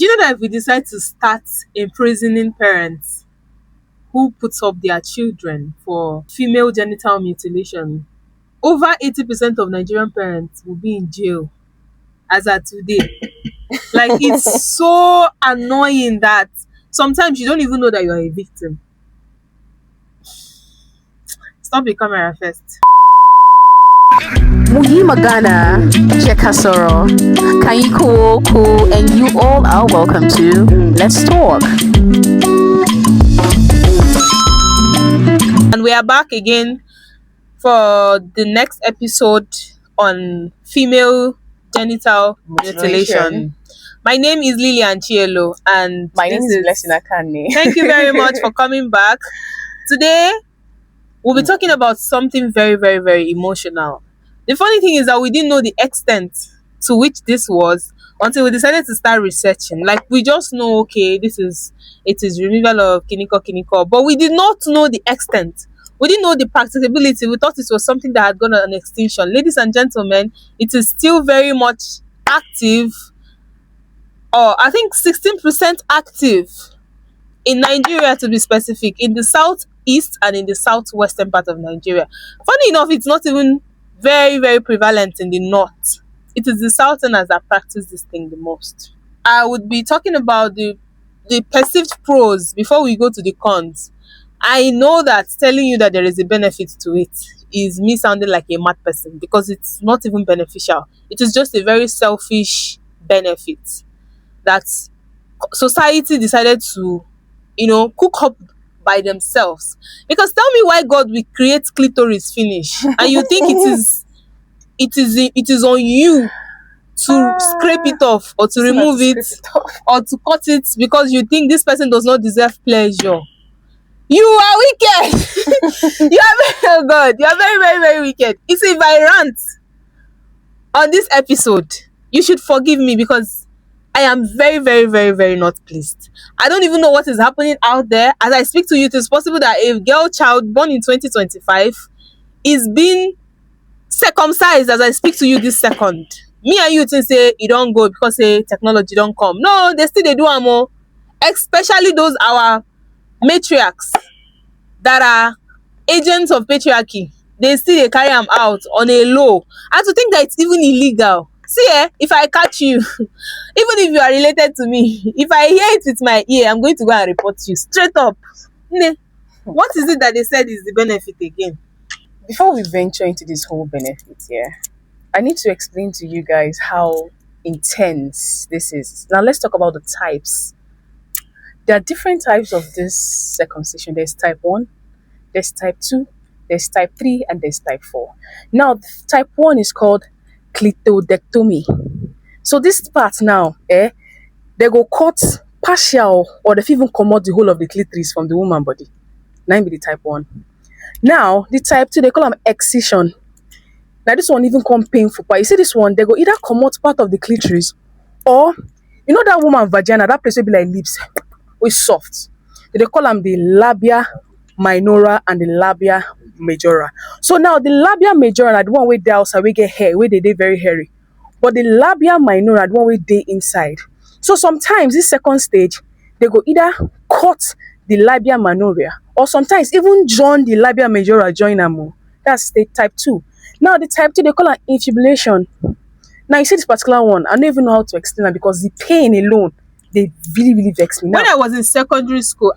Do you know that if we decide to start imprisoning parents who put up their children for female genital mutilation, over 80% of Nigerian parents will be in jail as at today? Like, it's so annoying that sometimes you don't even know that you're a victim. Stop the camera first. Muyi Magana, Jekasoro, Kayiko, and you all are welcome to Let's Talk. And we are back again for the next episode on female genital mutilation. My name is Lilian Chielo, and My name is Blessing Akane. Thank you very much for coming back. Today, we'll be talking about something very, very, very emotional. The funny thing is that we didn't know the extent to which this was until we decided to start researching. Like, we just know, okay, it is removal of kiniko, but we did not know the extent. We didn't know the practicability. We thought it was something that had gone on extinction. Ladies and gentlemen, it is still very much active, or I think 16% active in Nigeria, to be specific, in the southeast and in the southwestern part of Nigeria. Funny enough, it's not even very, very prevalent in the north. It is the southerners that practice this thing the most. I would be talking about the perceived pros before we go to the cons. I know that telling you that there is a benefit to it is me sounding like a mad person, because it's not even beneficial. It is just a very selfish benefit that society decided to, cook up by themselves. Because tell me why God will create clitoris finish and you think it is on you to scrape it off or to remove it or to cut it because you think this person does not deserve pleasure. You are wicked. You are oh God, you are very, very, very wicked. It's if I rant on this episode, you should forgive me, because I am very, very, very, very not pleased. I don't even know what is happening out there. As I speak to you, it is possible that a girl child born in 2025 is being circumcised as I speak to you this second. Me and you think say it don't go because say technology don't come. No, they still they do more. Especially those our matriarchs that are agents of patriarchy. They still they carry them out on a low. And to think that it's even illegal. See, if I catch you, even if you are related to me, if I hear it with my ear, I'm going to go and report you straight up. What is it that they said is the benefit again? Before we venture into this whole benefit here, I need to explain to you guys how intense this is. Now let's talk about the types. There are different types of this circumcision. There's type 1, there's type 2, there's type 3, and there's type 4. Now, type 1 is called clitodectomy. So this part now, they go cut partial, or they even come out the whole of the clitoris from the woman body. Now be the type 1. Now, the type 2, they call them excision. Now, this one even come painful. But you see this one, they go either come out part of the clitoris, or, you know that woman vagina, that place will be like lips, with soft. They call them the labia minora and the labia majora. So now, the labia majora are the one where they outside, we get hair, where they very hairy. But the labia minora are the one where they inside. So sometimes, this second stage, they go either cut the labia minora, or sometimes even join the labia majora, join them. That's the type 2. Now the type 2, they call it infibulation. Now you see this particular one, I don't even know how to explain it, because the pain alone, they really, really vex me. Now, when I was in secondary school,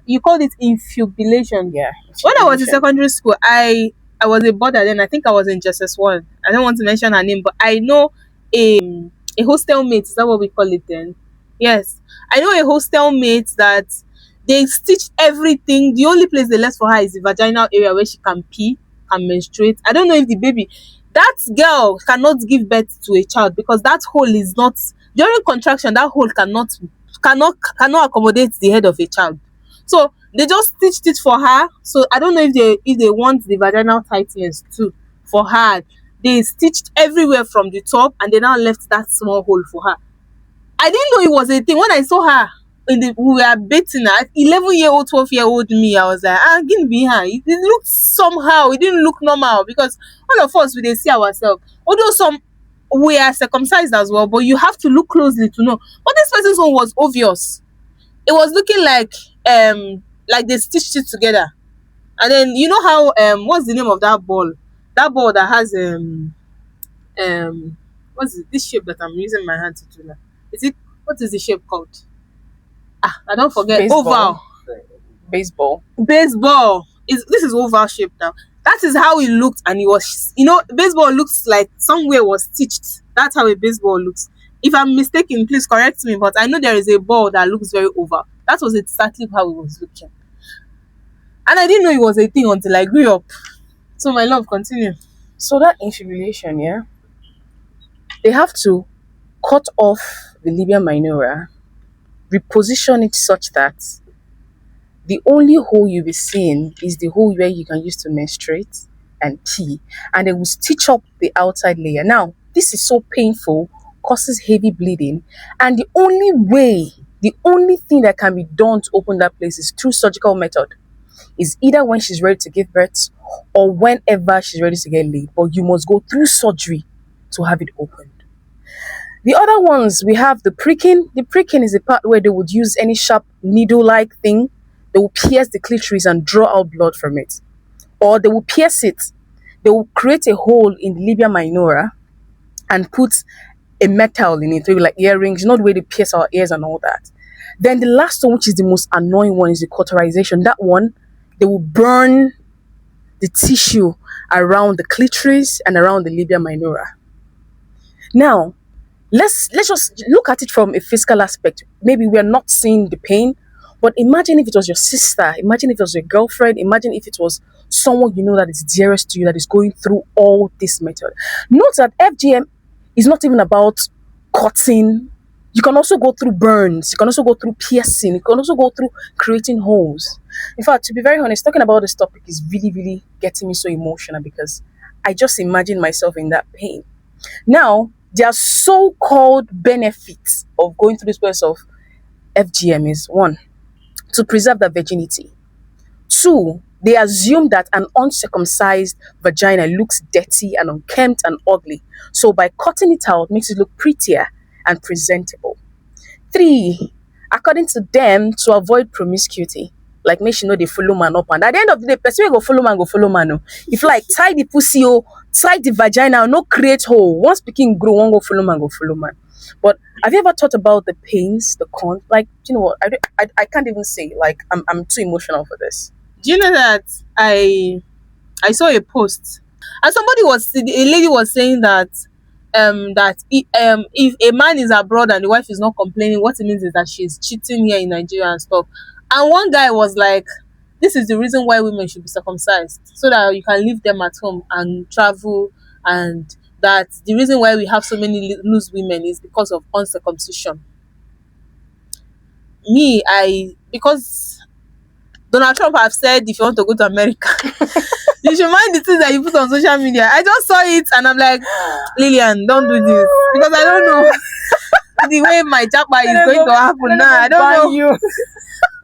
you called it infibulation. Yeah. When I was in secondary school, I was a boarder then. I think I was in JSS1. I don't want to mention her name, but I know a hostel mate. Is that what we call it then? Yes. I know a hostel mate that they stitched everything. The only place they left for her is the vaginal area where she can pee, can menstruate. I don't know if the baby, that girl cannot give birth to a child, because that hole is not, during contraction, that hole cannot accommodate the head of a child. So they just stitched it for her. So I don't know if they want the vaginal tightness too for her. They stitched everywhere from the top, and they now left that small hole for her. I didn't know it was a thing. When I saw her, we were bathing her, 11-year-old, 12-year-old me, I was like, give me her. It looked somehow, it didn't look normal, because all of us, we didn't see ourselves. Although some we are circumcised as well, but you have to look closely to know. But this person's one was obvious. It was looking like they stitched it together. And then you know how what's the name of that ball? That ball that has what's this shape that I'm using my hand to do now? Is it what is the shape called? I don't forget. Baseball. Oval. Baseball. Baseball. This is oval shape now. That is how it looked, and it was, baseball looks like somewhere was stitched. That's how a baseball looks. If I'm mistaken, please correct me, but I know there is a ball that looks very oval. That was exactly how it was looking. And I didn't know it was a thing until I grew up. So my love, continue. So that infibulation, yeah, they have to cut off the labia minora, reposition it such that the only hole you'll be seeing is the hole where you can use to menstruate and pee, and they will stitch up the outside layer. Now, this is so painful, causes heavy bleeding, and the only thing that can be done to open that place is through surgical method. Is either when she's ready to give birth or whenever she's ready to get laid, but you must go through surgery to have it opened. The other ones, we have the pricking. The pricking is the part where they would use any sharp needle-like thing. They will pierce the clitoris and draw out blood from it. Or they will pierce it. They will create a hole in the labia minora and put a metal in it, maybe like earrings, the way they pierce our ears and all that. Then the last one, which is the most annoying one, is the cauterization. That one, they will burn the tissue around the clitoris and around the labia minora. Now, let's just look at it from a physical aspect. Maybe we're not seeing the pain, but imagine if it was your sister, imagine if it was your girlfriend, imagine if it was someone that is dearest to you that is going through all this method. Note that FGM is not even about cutting. You can also go through burns, you can also go through piercing, you can also go through creating holes. In fact, to be very honest, talking about this topic is really, really getting me so emotional because I just imagine myself in that pain. Now, there are so-called benefits of going through this process of FGM is: one, to preserve the virginity. Two, they assume that an uncircumcised vagina looks dirty and unkempt and ugly. So by cutting it out, makes it look prettier and presentable. Three, according to them, to avoid promiscuity. Like, make sure they follow man up. And at the end of the day, person will go follow man, go follow man. Oh. If like tie the pussy, tie the vagina, no create hole. Once speaking grow, one go follow man, go follow man. But have you ever thought about the pains, the cons? Like, you know what? I can't even say. Like, I'm too emotional for this. Do you know that I saw a post, and a lady was saying that if a man is abroad and the wife is not complaining, what it means is that she's cheating here in Nigeria and stuff. And one guy was like, this is the reason why women should be circumcised, so that you can leave them at home and travel, and that the reason why we have so many loose women is because of uncircumcision. Because Donald Trump have said if you want to go to America, you should mind the things that you put on social media. I just saw it and I'm like, Lillian, don't do this, because I don't know the way my japa is going to happen now. I don't know.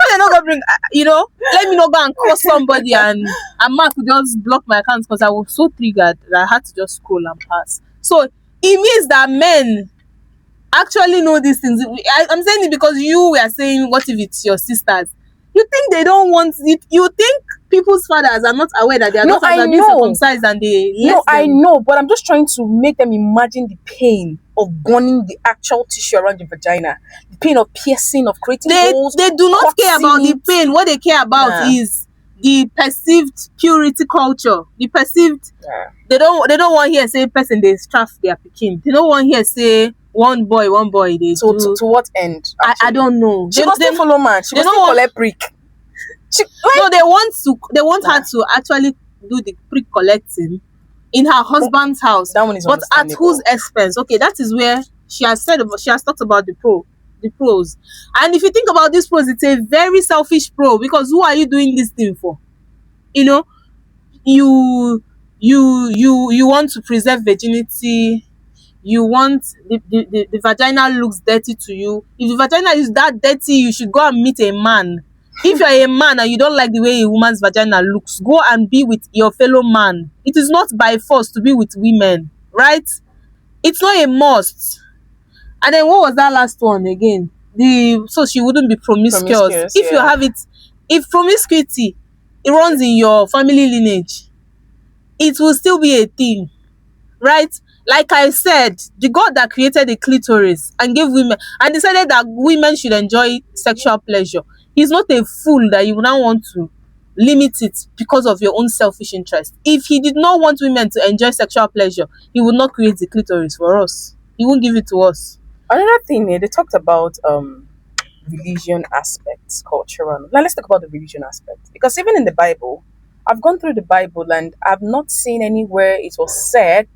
They're not gonna bring, let me not go and call somebody and Mark will just block my account because I was so triggered that I had to just scroll and pass. So it means that men actually know these things. I'm saying it because you were saying, what if it's your sisters? You think they don't want it? You think people's fathers are not aware that their daughters are being circumcised and they I know, but I'm just trying to make them imagine the pain of burning the actual tissue around the vagina, the pain of piercing, of creating holes. They do not care about the pain. What they care about is the perceived purity culture. The perceived they don't want here say person they straff their pikin. They don't want here say one boy they so to what end? I don't know. She must still follow man. She must still collect prick. No, they want her to actually do the prick collecting in her husband's house. That one is but at whose expense? Okay, that is where she has talked about the pros. And if you think about this pros, it's a very selfish pro, because who are you doing this thing for? You want to preserve virginity. You want the vagina looks dirty to you. If the vagina is that dirty, you should go and meet a man. If you're a man and you don't like the way a woman's vagina looks, go and be with your fellow man. It is not by force to be with women, right? It's not a must. And then what was that last one again? The so she wouldn't be promiscuous. Promiscuous, If you yeah. have it, if promiscuity it runs in your family lineage, it will still be a thing, right? Like I said, the God that created the clitoris and gave women and decided that women should enjoy sexual pleasure, he's not a fool that you now want to limit it because of your own selfish interest. If he did not want women to enjoy sexual pleasure, he would not create the clitoris for us. He won't give it to us. Another thing, they talked about religion aspects, cultural. Now let's talk about the religion aspect because even in the Bible, I've gone through the Bible and I've not seen anywhere it was said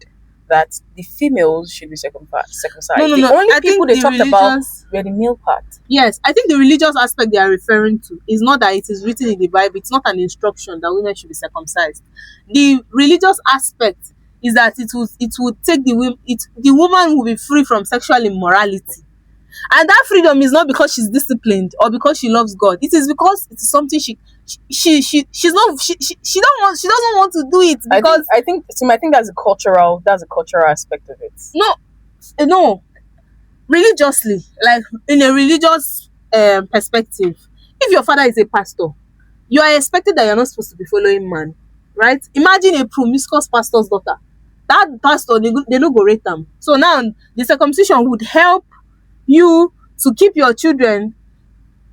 that the females should be No, circumcised. no, The no. only I people think they the talked about religious, were the male part. yes, I think the religious aspect they are referring to is not that it is written in the Bible. It's not an instruction that women should be circumcised. The religious aspect is that it would take the woman will be free from sexual immorality. And that freedom is not because she's disciplined or because she loves God. It is because it is something she's not she doesn't want to do it because I think that's a cultural aspect of it. no, no, religiously, like in a religious perspective, if your father is a pastor, you are expected that you're not supposed to be following man, right? Imagine a promiscuous pastor's daughter. That pastor, they no go rate them. So now the circumcision would help you to keep your children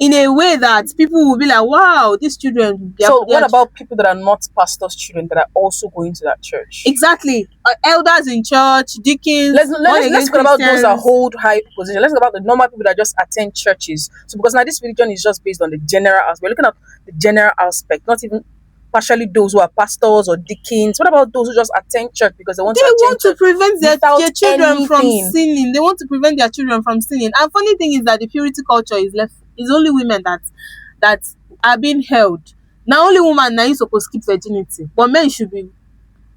in a way that people will be like, wow, these children, So what about people that are not pastors' children that are also going to that church? exactly, elders in church, deacons, Let's talk about those that Christians. hold high position. Let's talk about the normal people that just attend churches. So because now this religion is just based on the general aspect. We're looking at the general aspect, not even partially those who are pastors or deacons. What about those who just attend church because they want They to attend want to church prevent without their children from anything? sinning. They want to prevent their children from sinning. And funny thing is that the purity culture is left. It's only women that are being held. Now only woman now you supposed to keep virginity, but men should be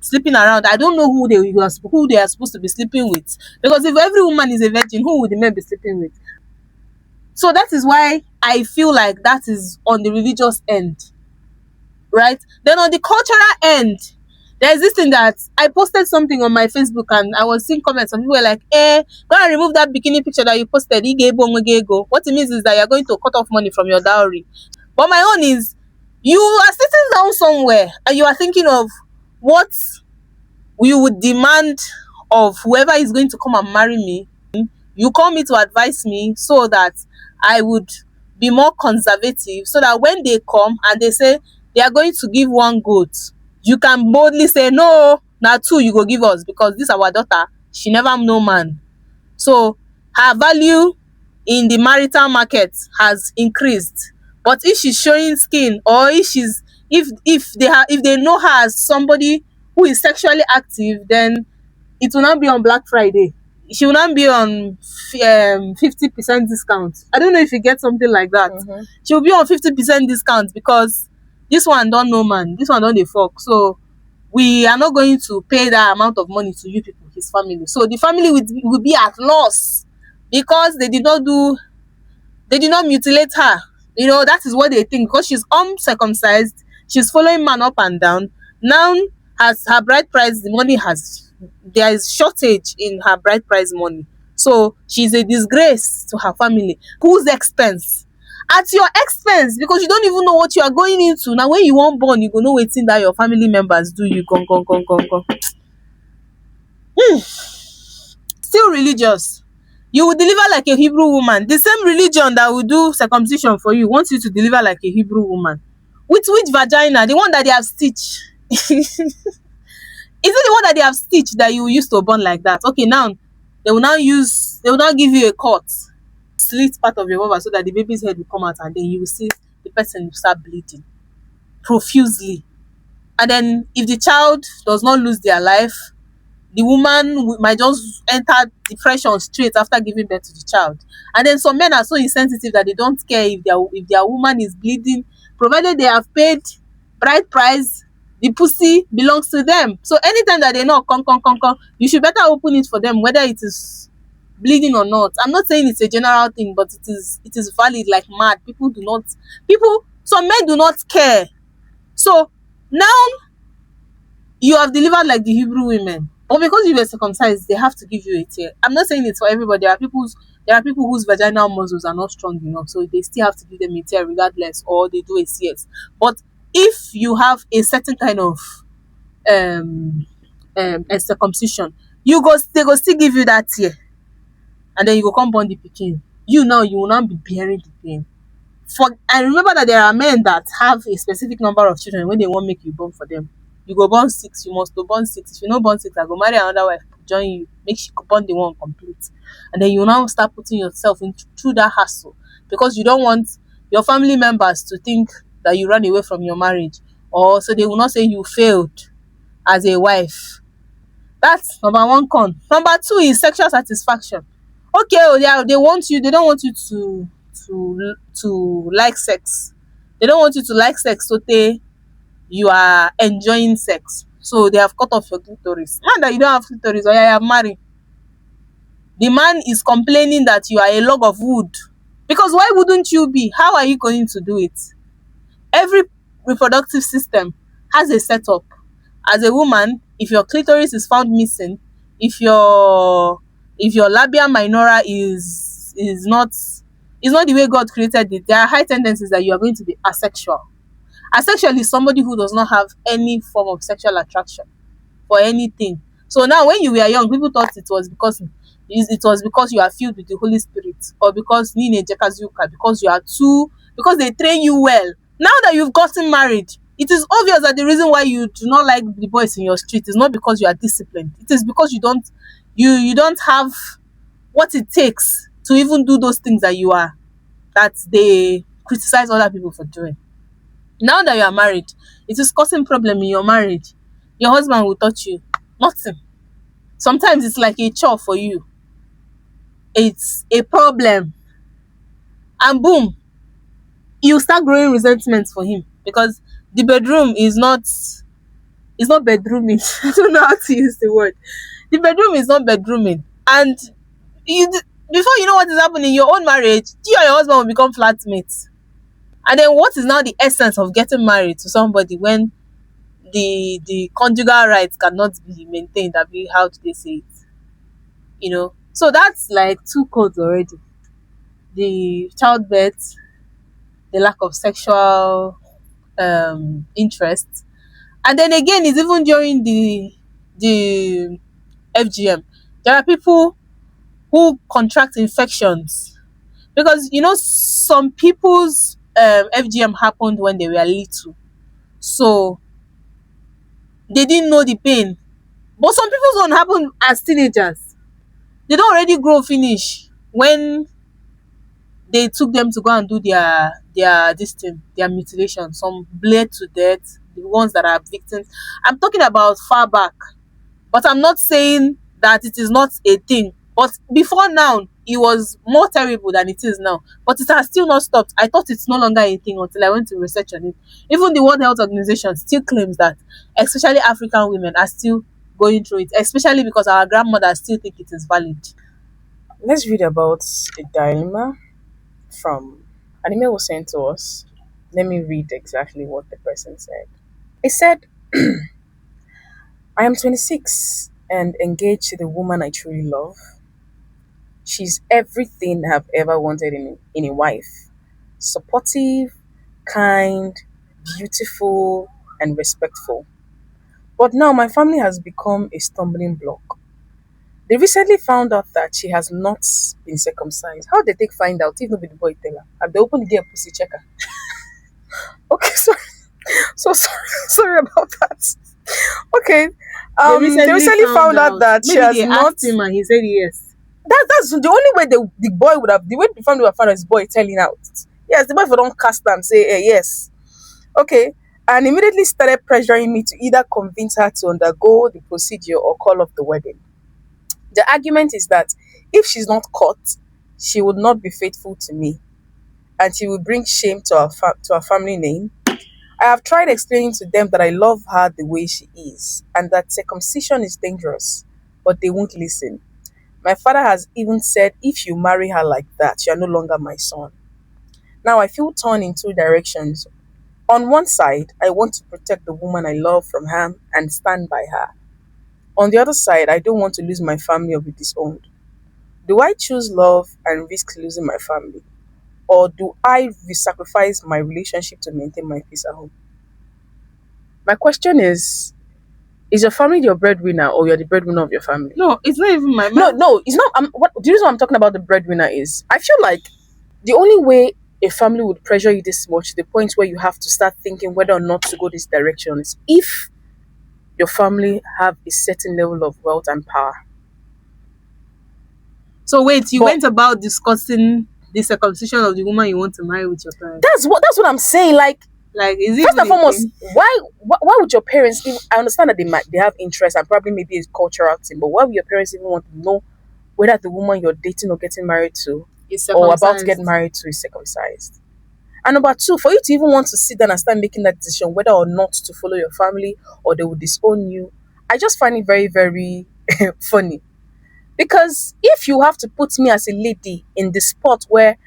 sleeping around. I don't know who they are supposed to be sleeping with, because if every woman is a virgin, who would the men be sleeping with? So that is why I feel like that is on the religious end, right? Then on the cultural end, there's this thing that I posted something on my Facebook and I was seeing comments and people were like, go and remove that bikini picture that you posted. Igebo. What it means is that you're going to cut off money from your dowry. But my own is, you are sitting down somewhere and you are thinking of what you would demand of whoever is going to come and marry me. You call me to advise me so that I would be more conservative, so that when they come and they say they are going to give one goat, you can boldly say, no, na two you go give us, because this our daughter, she never know man. So her value in the marital market has increased. But if she's showing skin, or if they know her as somebody who is sexually active, then it will not be on Black Friday. She will not be on 50% discount. I don't know if you get something like that. Mhm. She will be on 50% discount because this one don't know man, this one don't dey fuck. So we are not going to pay that amount of money to you people, his family. So the family will be at loss because they did not mutilate her. That is what they think, because she's uncircumcised, she's following man up and down. Now, as her bride price, the money there is shortage in her bride price money. So she's a disgrace to her family. Whose expense? At your expense, because you don't even know what you are going into. Now, when you want born, you go know wetin that your family members do you. Gone, gone, gone, gone, gone. Still religious. You will deliver like a Hebrew woman. The same religion that will do circumcision for you wants you to deliver like a Hebrew woman. With which vagina? The one that they have stitched. Is it the one that they have stitched that you will use to born like that? Okay, now they will now give you a cut, slit part of your vulva so that the baby's head will come out, and then you will see the person start bleeding profusely. And then if the child does not lose their life, the woman might just enter depression straight after giving birth to the child. And then some men are so insensitive that they don't care if their woman is bleeding, provided they have paid bride price, the pussy belongs to them. So anytime that they know come, you should better open it for them, whether it is bleeding or not. I'm not saying it's a general thing, but it is valid like mad. Some men do not care. So now you have delivered like the Hebrew women. But because you were circumcised, they have to give you a tear. I'm not saying it's for everybody. There are people whose vaginal muscles are not strong enough, so they still have to give them a tear regardless, or they do a CS. But if you have a certain kind of um a circumcision, they go still give you that tear, and then you go come born the pikin. You now, you will not be bearing the pain. For I remember that there are men that have a specific number of children when they want make you born for them. You go born six, you must go born six. If you no born six, I go marry another wife, join you, make she born the one complete. And then you now start putting yourself in through that hassle, because you don't want your family members to think that you ran away from your marriage, or so they will not say you failed as a wife. That's number one con. Number two is sexual satisfaction. Okay, oh, they don't want you to like sex. They don't want you to like sex so you are enjoying sex. So they have cut off your clitoris. Now that you don't have clitoris, or you are married, the man is complaining that you are a log of wood. Because why wouldn't you be? How are you going to do it? Every reproductive system has a setup. As a woman, if your clitoris is found missing, if your labia minora is not the way God created it, there are high tendencies that you are going to be asexual. Asexual is somebody who does not have any form of sexual attraction for anything. So now when you were young, people thought it was because you are filled with the Holy Spirit, or because Nine Jekazuka, because they train you well. Now that you've gotten married, it is obvious that the reason why you do not like the boys in your street is not because you are disciplined. It is because you don't have what it takes to even do those things that they criticize other people for doing. Now that you are married, it is causing problem in your marriage. Your husband will touch you. Nothing. Sometimes it's like a chore for you. It's a problem. And boom, you start growing resentment for him, because the bedroom is not bedrooming. I don't know how to use the word. The bedroom is not bedrooming. And you before you know what is happening in your own marriage, you and your husband will become flatmates. And then what is now the essence of getting married to somebody when the conjugal rights cannot be maintained? How do they say it? So that's like two codes already: the childbirth, the lack of sexual interest, and then again, it's even during the FGM. There are people who contract infections, because some people's FGM happened when they were little, so they didn't know the pain. But some people's don't happen as teenagers. They don't already grow finish when they took them to go and do their this thing, their mutilation. Some bled to death, the ones that are victims. I'm talking about far back. But I'm not saying that it is not a thing. But before now, it was more terrible than it is now. But it has still not stopped. I thought it's no longer a thing until I went to research on it. Even the World Health Organization still claims that, especially African women, are still going through it, especially because our grandmothers still think it is valid. Let's read about a dilemma from an email was sent to us. Let me read exactly what the person said. It said, I am 26 and engaged to the woman I truly love. She's everything I've ever wanted in a wife: supportive, kind, beautiful, and respectful. But now my family has become a stumbling block. They recently found out that she has not been circumcised. How did they find out? Even with the boy tell her. Have they opened the girl pussy checker? Okay, sorry. So sorry, sorry about that. Okay. They recently found out that she Maybe has they not. asked him and he said yes. That's the only way the boy would have, the way the family would have found out is boy telling out. Yes, the boy for don't cast them, say yes. Okay. And immediately started pressuring me to either convince her to undergo the procedure or call off the wedding. The argument is that if she's not caught, she would not be faithful to me and she will bring shame to our family name. I have tried explaining to them that I love her the way she is and that circumcision is dangerous, but they won't listen. My father has even said, if you marry her like that, you are no longer my son. Now I feel torn in two directions. On one side, I want to protect the woman I love from harm and stand by her. On the other side, I don't want to lose my family or be disowned. Do I choose love and risk losing my family? Or do I sacrifice my relationship to maintain my peace at home? My question is your family your breadwinner or you're the breadwinner of your family? No, it's not even my No, man. no, it's not. What the reason why I'm talking about the breadwinner is I feel like the only way a family would pressure you this much to the point where you have to start thinking whether or not to go this direction is if your family have a certain level of wealth and power. So wait, you But went about discussing the circumcision of the woman you want to marry with your parents. that's what I'm saying. Like, Like, is it first even and a foremost, thing? why would your parents even, I understand that they have interest and probably maybe it's cultural thing, but why would your parents even want to know whether the woman you're dating or getting married to It's or about to get circumcised. married to is circumcised? And number two, for you to even want to sit down and start making that decision whether or not to follow your family or they will disown you, I just find it very, very funny. Because if you have to put me as a lady in the spot where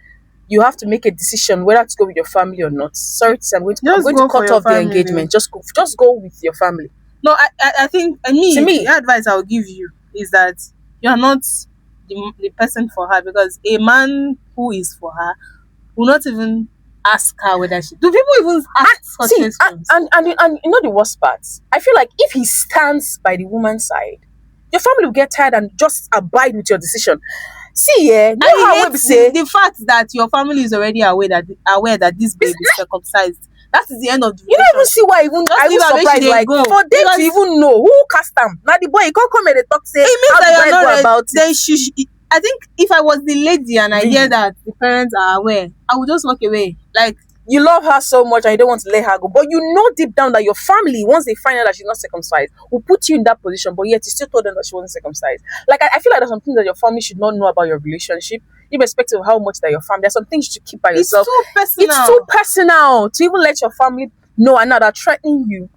you have to make a decision whether to go with your family or not, sorry to say, I'm Just going to go for cut your off the family. engagement. Just go with your family. No, I think, To me, the me, advice I'll give you is that you're not the person for her, because a man who is for her will not even ask her whether she. Do people even ask such see, questions? and you know the worst part. I feel like if he stands by the woman's side, your family will get tired and just abide with your decision. See, yeah, know how I we hate say the fact that your family is already aware that this babe is circumcised. That is the end of the you don't even relationship. see why even Just I leave even her make she surprised dey like go. for them Because to even know who cast them. Now the boy he can't come and they talk say it means how that did you're I not go ready. about it? Then I think if I was the lady and I hear Really? that the parents are aware, I would just walk away. Like, You love her so much and you don't want to let her go, but you know deep down that your family, once they find out that she's not circumcised, will put you in that position, but yet you still told them that she wasn't circumcised. Like I feel like there's some things that your family should not know about your relationship, irrespective of how much that your family. There's some things you should keep by it's yourself. too It's too personal. personal to even let your family know and now they're threatening you.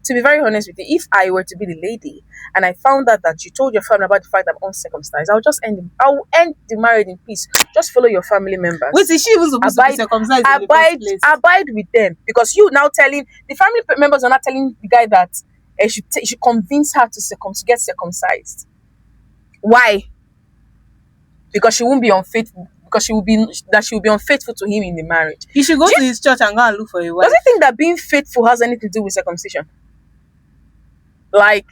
To be very honest with you, if I were to be the lady and I found out that you told your family about the fact that I'm uncircumcised, I will end the marriage in peace. Just follow your family members. Wait, is she even supposed to be Abide, circumcised in the first abide, place? abide with them because you now telling the family members are not telling the guy that he should convince her to get circumcised. Why? Because she won't be unfaithful. Because she will be unfaithful to him in the marriage. He should go Do to his church and go and look for a wife. Does he think that being faithful has anything to do with circumcision? Like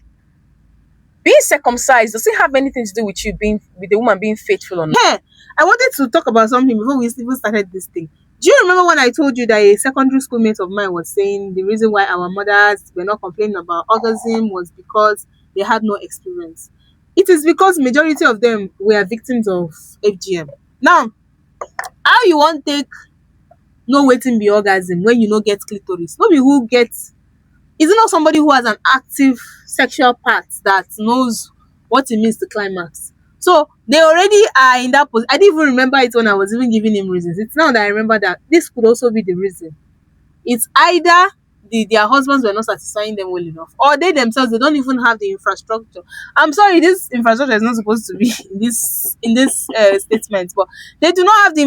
being circumcised, does it have anything to do with you being with the woman being faithful or not? Hey, I wanted to talk about something before we even started this thing. Do you remember when I told you that a secondary school mate of mine was saying the reason why our mothers were not complaining about orgasm was because they had no experience? It is because majority of them were victims of FGM. Now, how you want take no waiting be orgasm when you no get clitoris? No be who gets. Is it not somebody who has an active sexual part that knows what it means to climax? So they already are in that position. I didn't even remember it when I was even giving him reasons. It's now that I remember that this could also be the reason. It's either their husbands were not satisfying them well enough, or they themselves they don't even have the infrastructure. I'm sorry, this infrastructure is not supposed to be in this statement, but they do not have the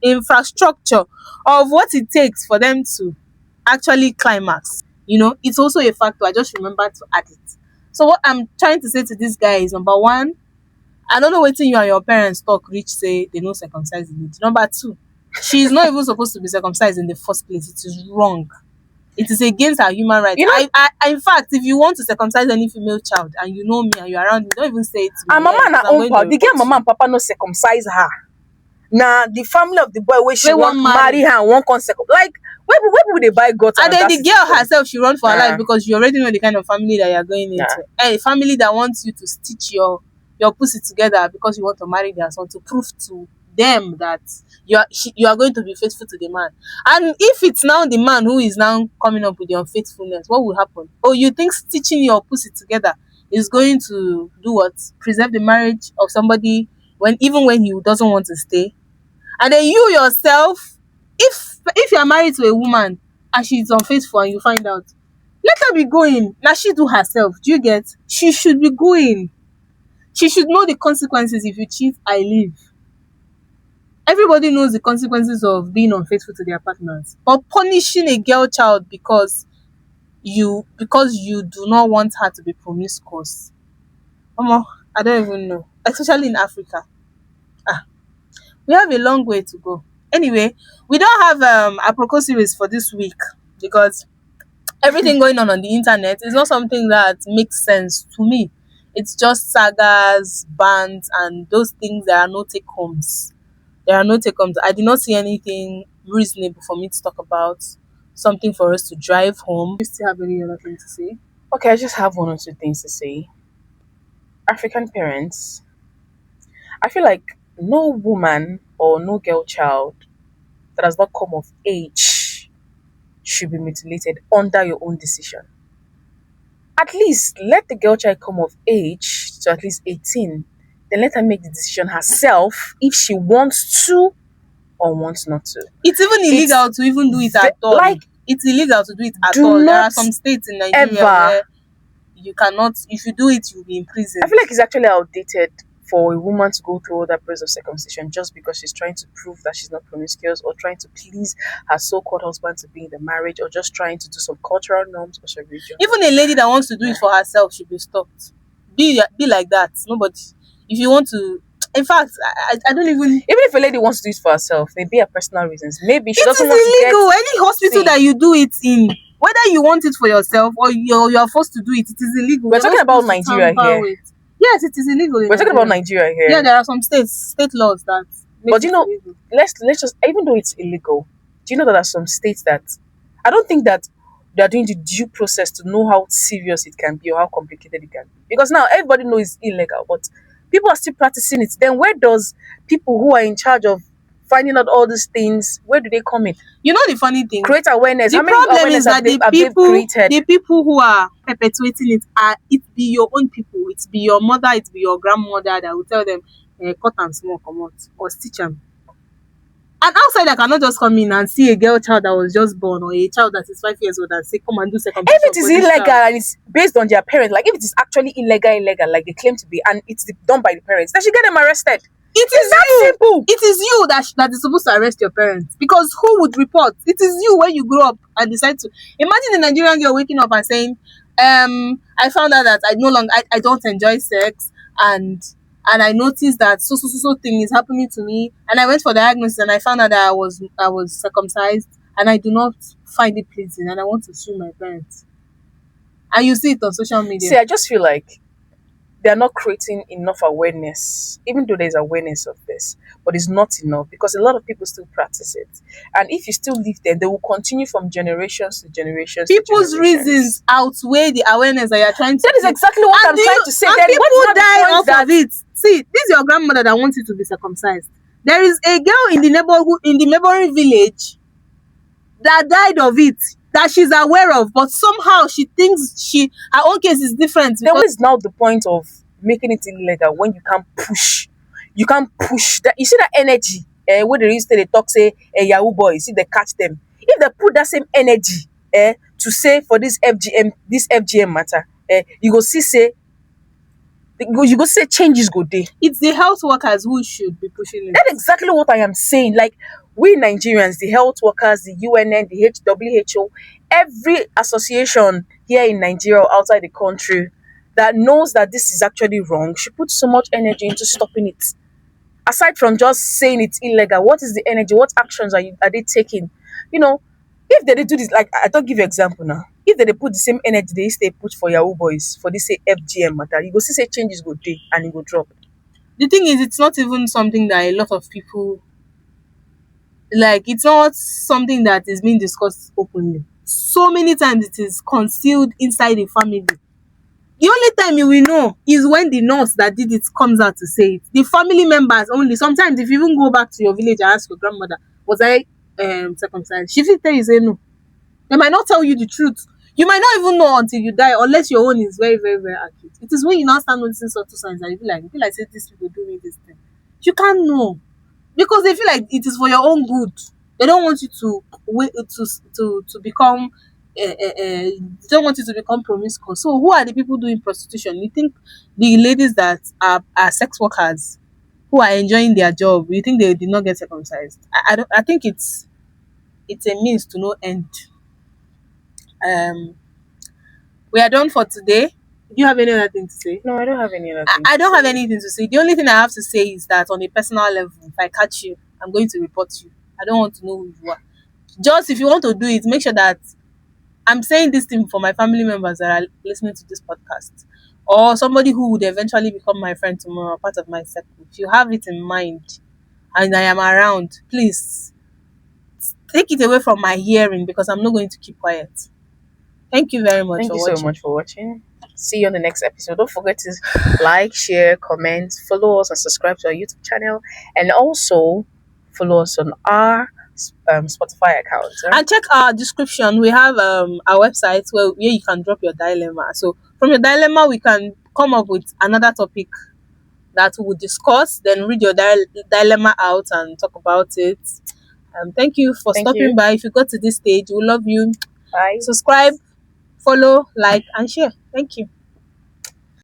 infrastructure of what it takes for them to actually climax. It's also a factor. I just remembered to add it. So what I'm trying to say to this guy is, number one, I don't know wetin you and your parents talk reach say they no circumcise the lady. Number two, she is not even supposed to be circumcised in the first place. It is wrong. It is against our human rights. You know, In fact, if you want to circumcise any female child and you know me and you're around me, don't even say it to and me. mama na Because I'm own going to power. The girl report mama you. and papa no circumcise her. Now the family of the boy where she Wey want wan marry her and one concept like where people they buy guts And then the audacity girl from? herself, she run for her Nah. life because you already know the kind of family that you're going Nah. into. A family that wants you to stitch your pussy together because you want to marry their son, to prove to them that you are going to be faithful to the man. And if it's now the man who is now coming up with the unfaithfulness, what will happen? Oh, you think stitching your pussy together is going to do what? Preserve the marriage of somebody when he doesn't want to stay? And then you yourself, if you are married to a woman and she's unfaithful and you find out, let her be going. Now she do herself. Do you get? She should be going. She should know the consequences. If you cheat, I leave. Everybody knows the consequences of being unfaithful to their partners. But punishing a girl child because because you do not want her to be promiscuous. Omo, I don't even know. Especially in Africa. Ah, we have a long way to go. Anyway, we don't have a Aproko series for this week because everything going on the internet is not something that makes sense to me. It's just sagas, bands, and those things. There are no take homes. There are no take homes. I did not see anything reasonable for me to talk about. Something for us to drive home. Do you still have any other thing to say? Okay, I just have one or two things to say. African parents, I feel like no woman or no girl child that has not come of age should be mutilated under your own decision. At least let the girl child come of age to at least 18. Then let her make the decision herself if she wants to or wants not to. It's even It's illegal to even do it at all. like, It's illegal to do it at do all. There are not some states in Nigeria ever. where you cannot, if you do it, you'll be in prison. I feel like it's actually outdated for a woman to go through all that process of circumcision just because she's trying to prove that she's not promiscuous or trying to please her so-called husband to be in the marriage or just trying to do some cultural norms or some religion. Even a lady that wants to do it for herself should be stopped. Be like that. Nobody. If you want to, in fact, I don't even. Even if a lady wants to do it for herself, maybe her personal reasons. Maybe she It is doesn't want to get. illegal. Any hospital See, that you do it in, whether you want it for yourself or you're forced to do it, it is illegal. We're You're talking not about supposed to Nigeria tamper here. with. Yes, it is illegal. In We're talking about Nigeria. Nigeria here. Yeah, there are some state laws that make But it you know, illegal. let's just, even though it's illegal, do you know that there are some states that I don't think that they are doing the due process to know how serious it can be or how complicated it can be. Because now everybody knows it's illegal, but people are still practicing it. Then where does people who are in charge of finding out all these things, where do they come in? You know the funny thing. Create awareness. The How many problem awareness is that have they created? the people who are perpetuating it be your own people. It be your mother, it be your grandmother that will tell them, cut and small, come out or stitch them. An outsider cannot just come in and see a girl child that was just born or a child that is 5 years old and say, come and do circumcision. If it is for this illegal child. and it's based on their parents, like if it is actually illegal, like they claim to be, and it's done by the parents, they should get them arrested. It is that you. simple. It is you that is supposed to arrest your parents because who would report? It is you when you grow up and decide to. Imagine a Nigerian girl waking up and saying, I found out that I don't enjoy sex and I noticed that so thing is happening to me and I went for diagnosis and I found out that I was circumcised and I do not find it pleasing and I want to sue my parents. And you see it on social media. See, I just feel like they are not creating enough awareness, even though there's awareness of this, but it's not enough because a lot of people still practice it. And if you still leave them, they will continue from generations to generations. People's reasons outweigh the awareness that you're trying to. That is exactly what I'm trying to say. And Then people what's not the die point off that of it. See, this is your grandmother that wants you to be circumcised. There is a girl in the neighboring village that died of it that she's aware of, but somehow she thinks her own case is different. then what is now the point of making it illegal when you can't push? You can't push that. You see that energy when they used to they talk say Yahoo boys, see they catch them. If they put that same energy to say for this FGM matter, you go see say you go say changes go there. It's the health workers who should be pushing it. That's exactly what I am saying. Like we Nigerians, the health workers, the UNN, the WHO, every association here in Nigeria or outside the country that knows that this is actually wrong should put so much energy into stopping it. Aside from just saying it's illegal, what is the energy? What actions are they taking? You know, if they do this, like I don't give you example now. If they put the same energy they used to put for Yahoo boys for this say FGM matter, you go see say changes go day and it go drop. The thing is, it's not even something that a lot of people like. It's not something that is being discussed openly. So many times it is concealed inside the family. The only time you will know is when the nurse that did it comes out to say it. The family members only. Sometimes if you even go back to your village and ask your grandmother, was I circumcised? She will tell you say no. They might not tell you the truth. You might not even know until you die, unless your own is very, very, very acute. It is when you now start noticing subtle signs and you feel like say these people do me this thing. You can't know because they feel like it is for your own good. They don't want you to wait to become. They don't want you to become promiscuous. So who are the people doing prostitution? You think the ladies that are sex workers who are enjoying their job? You think they did not get circumcised? I don't. I think it's a means to no end. Um, We are done for today. Do you have any other thing to say? No, I don't have any other I, thing I to don't have say. anything to say. The only thing I have to say is that on a personal level, if I catch you, I'm going to report you. I don't want to know who you are. Just if you want to do it, make sure that I'm saying this thing for my family members that are listening to this podcast, or somebody who would eventually become my friend tomorrow, part of my circle. If you have it in mind and I am around, please take it away from my hearing because I'm not going to keep quiet. Thank you very much Thank for you so watching. much for watching. See you on the next episode. Don't forget to like, share, comment, follow us, and subscribe to our YouTube channel, and also follow us on our Spotify account. And check our description. We have our website where you can drop your dilemma. So from your dilemma, we can come up with another topic that we will discuss. Then read your dilemma out and talk about it. Thank you for Thank stopping you. by. If you got to this stage, we love you. Bye. Subscribe, follow, like, and share. Thank you.